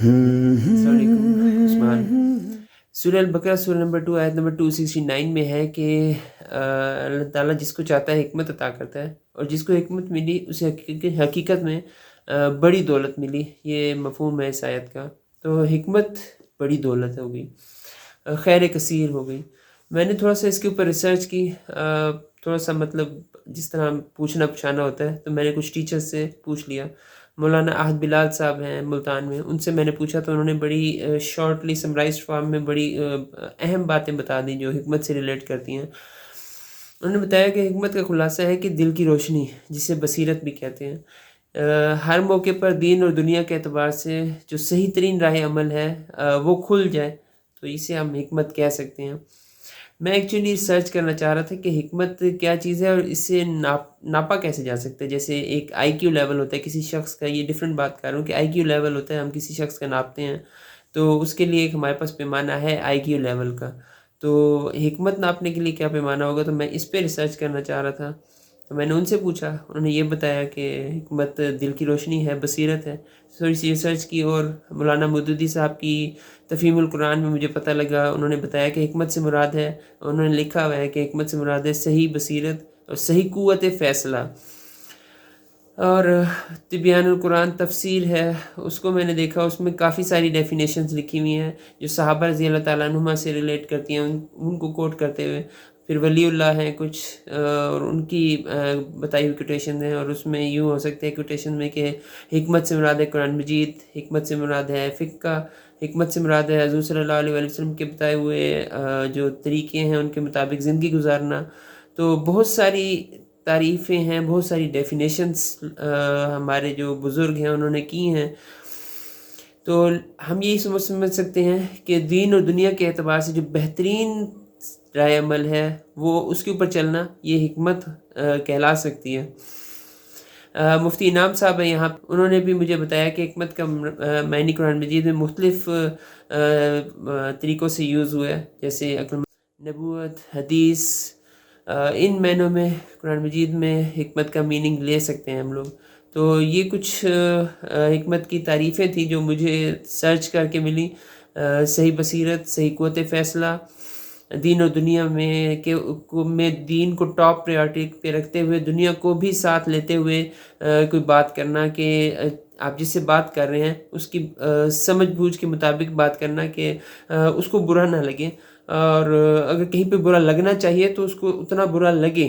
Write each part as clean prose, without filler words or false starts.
السلام علیکم عثمان۔ سورہ البقرہ سورہ نمبر 2 آیت نمبر 269 میں ہے کہ اللہ تعالیٰ جس کو چاہتا ہے حکمت عطا کرتا ہے، اور جس کو حکمت ملی اسے حقیقت میں بڑی دولت ملی۔ یہ مفہوم ہے اس آیت کا۔ تو حکمت بڑی دولت ہو گئی، خیر کثیر ہو گئی۔ میں نے تھوڑا سا اس کے اوپر ریسرچ کی، تھوڑا سا مطلب جس طرح پوچھنا پوچھانا ہوتا ہے، تو میں نے کچھ ٹیچر سے پوچھ لیا۔ مولانا احد بلال صاحب ہیں ملتان میں، ان سے میں نے پوچھا تو انہوں نے بڑی شارٹلی سمرائزڈ فارم میں بڑی اہم باتیں بتا دیں جو حکمت سے ریلیٹ کرتی ہیں۔ انہوں نے بتایا کہ حکمت کا خلاصہ ہے کہ دل کی روشنی، جسے بصیرت بھی کہتے ہیں، ہر موقع پر دین اور دنیا کے اعتبار سے جو صحیح ترین راہ عمل ہے وہ کھل جائے، تو اسے ہم حکمت کہہ سکتے ہیں۔ میں ایکچولی ریسرچ کرنا چاہ رہا تھا کہ حکمت کیا چیز ہے اور اس سے ناپا کیسے جا سکتا ہے۔ جیسے ایک آئی کیو لیول ہوتا ہے کسی شخص کا، یہ ڈیفرنٹ بات کر رہا ہوں کہ آئی کیو لیول ہوتا ہے، ہم کسی شخص کا ناپتے ہیں، تو اس کے لیے ایک ہمارے پاس پیمانہ ہے آئی کیو لیول کا۔ تو حکمت ناپنے کے لیے کیا پیمانہ ہوگا، تو میں اس پہ ریسرچ کرنا چاہ رہا تھا۔ تو میں نے ان سے پوچھا، انہوں نے یہ بتایا کہ حکمت دل کی روشنی ہے، بصیرت ہے۔ تھوڑی سی ریسرچ کی اور مولانا مودودی صاحب کی تفہیم القرآن میں مجھے پتہ لگا، انہوں نے بتایا کہ حکمت سے مراد ہے، انہوں نے لکھا ہوا ہے کہ حکمت سے مراد ہے صحیح بصیرت اور صحیح قوت فیصلہ۔ اور تبیان القرآن تفسیر ہے، اس کو میں نے دیکھا، اس میں کافی ساری ڈیفینیشنز لکھی ہوئی ہیں جو صحابہ رضی اللہ تعالیٰ عنہما سے ریلیٹ کرتی ہیں، ان کو کوٹ کرتے ہوئے۔ پھر ولی اللہ ہیں کچھ، اور ان کی بتائی ہوئی کوٹیشن ہیں، اور اس میں یوں ہو سکتے ہیں کوٹیشن میں کہ حکمت سے مراد ہے قرآن مجید، حکمت سے مراد ہے فقہ، حکمت سے مراد ہے حضور صلی اللہ علیہ وسلم کے بتائے ہوئے جو طریقے ہیں ان کے مطابق زندگی گزارنا۔ تو بہت ساری تعریفیں ہیں، بہت ساری ڈیفینیشنز ہمارے جو بزرگ ہیں انہوں نے کی ہیں۔ تو ہم یہی سمجھ سکتے ہیں کہ دین اور دنیا کے اعتبار سے جو بہترین رائے عمل ہے وہ اس کے اوپر چلنا، یہ حکمت کہلا سکتی ہے۔ مفتی انعام صاحب ہیں یہاں، انہوں نے بھی مجھے بتایا کہ حکمت کا معنی قرآن مجید میں مختلف طریقوں سے یوز ہوا ہے، جیسے عقل، نبوت، حدیث، ان معنوں میں قرآن مجید میں حکمت کا میننگ لے سکتے ہیں ہم لوگ۔ تو یہ کچھ حکمت کی تعریفیں تھیں جو مجھے سرچ کر کے ملی۔ صحیح بصیرت، صحیح قوت فیصلہ، دین اور دنیا میں دین کو ٹاپ پریارٹی پہ رکھتے ہوئے دنیا کو بھی ساتھ لیتے ہوئے کوئی بات کرنا، کہ آپ جس سے بات کر رہے ہیں اس کی سمجھ بوجھ کے مطابق بات کرنا کہ اس کو برا نہ لگے، اور اگر کہیں پہ برا لگنا چاہیے تو اس کو اتنا برا لگے۔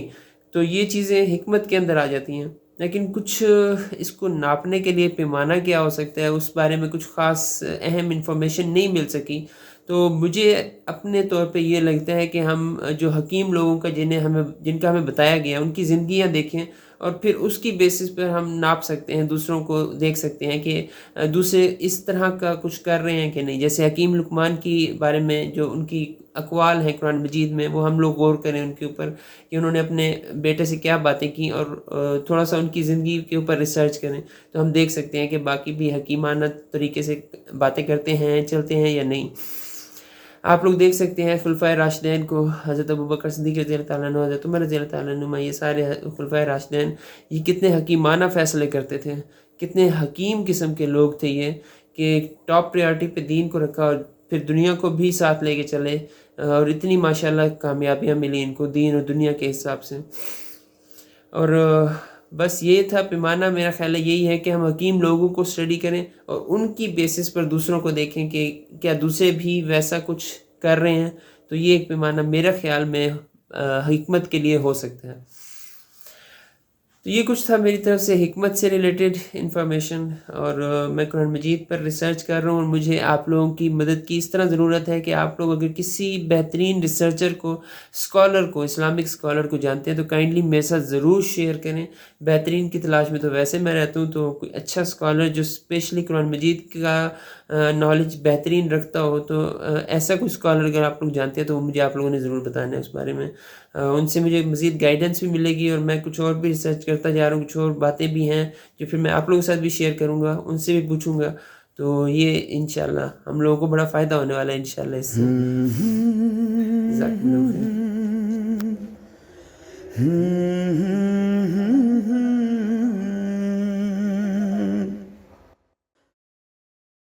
تو یہ چیزیں حکمت کے اندر آ جاتی ہیں۔ لیکن کچھ اس کو ناپنے کے لیے پیمانہ کیا ہو سکتا ہے، اس بارے میں کچھ خاص اہم انفارمیشن نہیں مل سکی۔ تو مجھے اپنے طور پہ یہ لگتا ہے کہ ہم جو حکیم لوگوں کا جن کا ہمیں بتایا گیا ان کی زندگیاں دیکھیں، اور پھر اس کی بیسس پر ہم ناپ سکتے ہیں، دوسروں کو دیکھ سکتے ہیں کہ دوسرے اس طرح کا کچھ کر رہے ہیں کہ نہیں۔ جیسے حکیم لقمان کی بارے میں جو ان کی اقوال ہیں قرآن مجید میں، وہ ہم لوگ غور کریں ان کے اوپر کہ انہوں نے اپنے بیٹے سے کیا باتیں کی، اور تھوڑا سا ان کی زندگی کے اوپر ریسرچ کریں تو ہم دیکھ سکتے ہیں کہ باقی بھی حکیمانہ طریقے سے باتیں کرتے ہیں، چلتے ہیں یا نہیں۔ آپ لوگ دیکھ سکتے ہیں خلفائے راشدین کو، حضرت ابوبکر صدیق رضی اللہ تعالیٰ عنہ، حضرت عمر رضی اللہ تعالیٰ عنہ، یہ سارے خلفائے راشدین، یہ کتنے حکیمانہ فیصلے کرتے تھے، کتنے حکیم قسم کے لوگ تھے یہ، کہ ٹاپ پریارٹی پہ دین کو رکھا اور پھر دنیا کو بھی ساتھ لے کے چلے، اور اتنی ماشاءاللہ کامیابیاں ملی ان کو دین اور دنیا کے حساب سے۔ اور بس یہ تھا پیمانہ، میرا خیال ہے یہی ہے کہ ہم حکیم لوگوں کو اسٹڈی کریں اور ان کی بیسس پر دوسروں کو دیکھیں کہ کیا دوسرے بھی ویسا کچھ کر رہے ہیں۔ تو یہ ایک پیمانہ میرا خیال میں حکمت کے لیے ہو سکتا ہے۔ تو یہ کچھ تھا میری طرف سے حکمت سے ریلیٹڈ انفارمیشن، اور میں قرآن مجید پر ریسرچ کر رہا ہوں، اور مجھے آپ لوگوں کی مدد کی اس طرح ضرورت ہے کہ آپ لوگ اگر کسی بہترین ریسرچر کو، اسکالر کو، اسلامک اسکالر کو جانتے ہیں تو کائنڈلی میرے ساتھ ضرور شیئر کریں۔ بہترین کی تلاش میں تو ویسے میں رہتا ہوں، تو کوئی اچھا اسکالر جو اسپیشلی قرآن مجید کا نالج بہترین رکھتا ہو، تو ایسا کوئی اسکالر اگر آپ لوگ جانتے ہیں تو مجھے آپ لوگوں نے ضرور بتانا ہے اس بارے میں۔ ان سے مجھے مزید گائیڈنس بھی ملے گی، اور میں کچھ اور بھی ریسرچ کرتا جا رہا ہوں، کچھ اور باتیں بھی ہیں جو پھر میں آپ لوگوں کے ساتھ بھی شیئر کروں گا، ان سے بھی پوچھوں گا۔ تو یہ انشاءاللہ ہم لوگوں کو بڑا فائدہ ہونے والا ہے انشاءاللہ اس سے۔ جزاکم اللہ خیر۔